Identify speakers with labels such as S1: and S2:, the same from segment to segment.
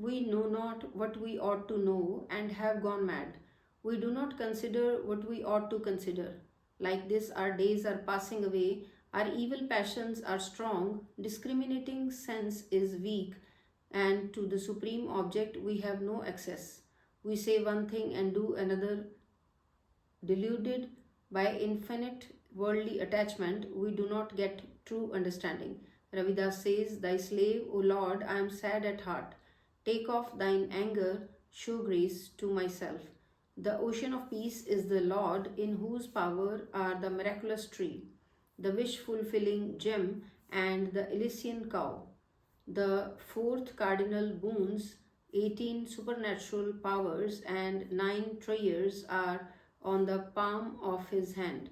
S1: We know not what we ought to know and have gone mad. We do not consider what we ought to consider. Like this, our days are passing away, our evil passions are strong, discriminating sense is weak, and to the supreme object we have no access. We say one thing and do another. Deluded by infinite worldly attachment, we do not get true understanding. Ravidas says, Thy slave, O Lord, I am sad at heart. Take off thine anger, show grace to myself. The ocean of peace is the Lord, in whose power are the miraculous tree, the wish fulfilling gem, and the Elysian cow. The fourth cardinal boons, 18 supernatural powers, and 9 treasures are on the palm of his hand.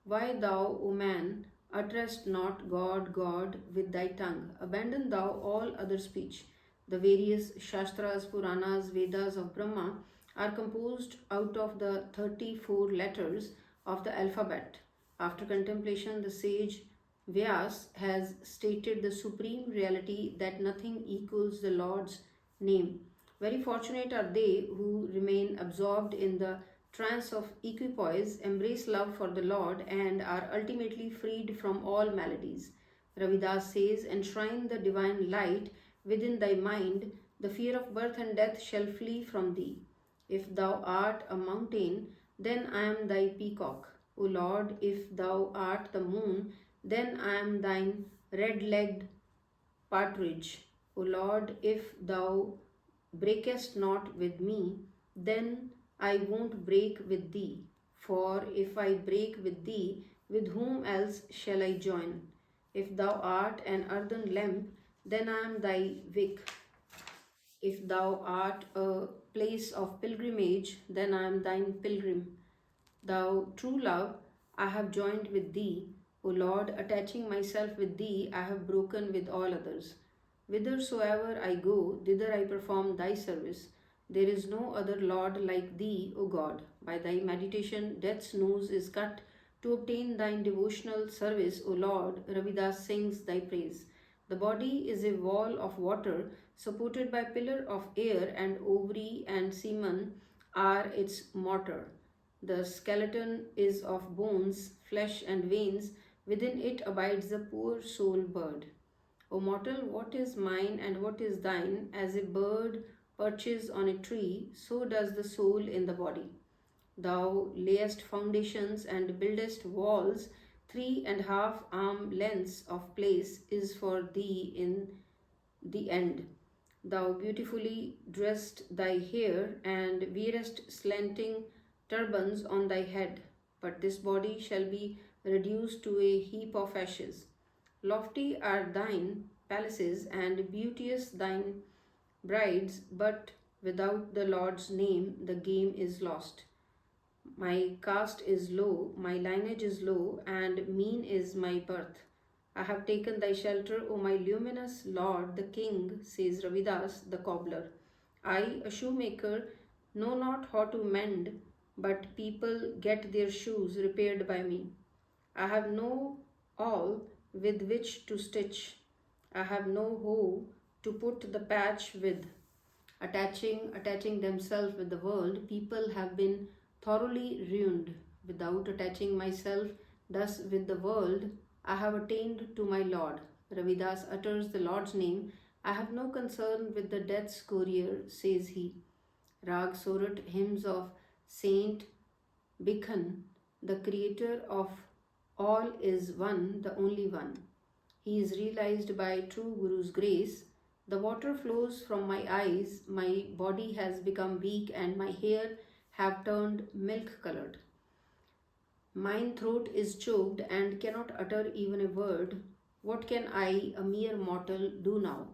S1: Why thou, O man, utterest not God, God with thy tongue? Abandon thou all other speech. The various Shastras, Puranas, Vedas of Brahma are composed out of the 34 letters of the alphabet. After contemplation, the sage Vyas has stated the supreme reality that nothing equals the Lord's name. Very fortunate are they who remain absorbed in the trance of equipoise, embrace love for the Lord, and are ultimately freed from all maladies. Ravidas says, Enshrine the divine light within thy mind, the fear of birth and death shall flee from thee. If thou art a mountain, then I am thy peacock. O Lord, if thou art the moon, then I am thine red-legged partridge. O Lord, if thou breakest not with me, then I won't break with thee. For if I break with thee, with whom else shall I join? If thou art an earthen lamp, then I am thy wick. If thou art a place of pilgrimage, then I am thine pilgrim. Thou true love, I have joined with thee. O Lord, attaching myself with thee, I have broken with all others. Whithersoever I go, thither I perform thy service. There is no other Lord like thee, O God. By thy meditation, death's noose is cut. To obtain thine devotional service, O Lord, Ravidas sings thy praise. The body is a wall of water, supported by pillar of air, and ovary and semen are its mortar. The skeleton is of bones, flesh, and veins. Within it abides the poor soul bird. O mortal, what is mine and what is thine? As a bird perches on a tree, so does the soul in the body. Thou layest foundations and buildest walls. 3.5 arm lengths of place is for thee in the end. Thou beautifully dressed thy hair and wearest slanting turbans on thy head, but this body shall be reduced to a heap of ashes. Lofty are thine palaces and beauteous thine brides, but without the Lord's name the game is lost. My caste is low, my lineage is low, and mean is my birth. I have taken thy shelter, O my luminous Lord, the King, says Ravidas, the cobbler. I, a shoemaker, know not how to mend, but people get their shoes repaired by me. I have no awl with which to stitch. I have no hoe to put the patch with. Attaching themselves with the world, people have been thoroughly ruined. Without attaching myself thus with the world, I have attained to my Lord. Ravidas utters the Lord's name. I have no concern with the death's courier, says he. Rag Sorat, hymns of Saint Bhikhan, the creator of all is one, the only one. He is realized by true Guru's grace. The water flows from my eyes, my body has become weak, and my hair have turned milk-colored. Mine throat is choked and cannot utter even a word. What can I, a mere mortal, do now?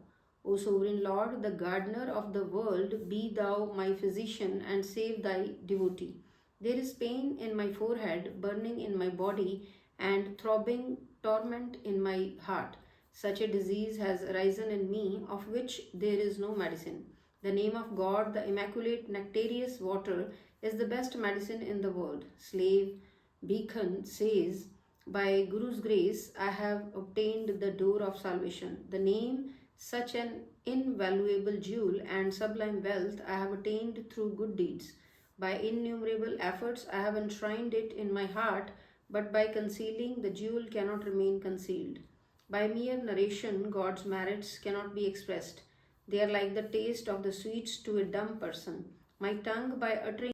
S1: O Sovereign Lord, the gardener of the world, be thou my physician and save thy devotee. There is pain in my forehead, burning in my body, and throbbing torment in my heart. Such a disease has arisen in me, of which there is no medicine. The name of God, the immaculate nectareous water, is the best medicine in the world. Slave Bhikhan says, by Guru's grace, I have obtained the door of salvation. The name Such an invaluable jewel and sublime wealth I have attained through good deeds. By innumerable efforts I have enshrined it in my heart, but by concealing the jewel cannot remain concealed. By mere narration, God's merits cannot be expressed. They are like the taste of the sweets to a dumb person. My tongue, by uttering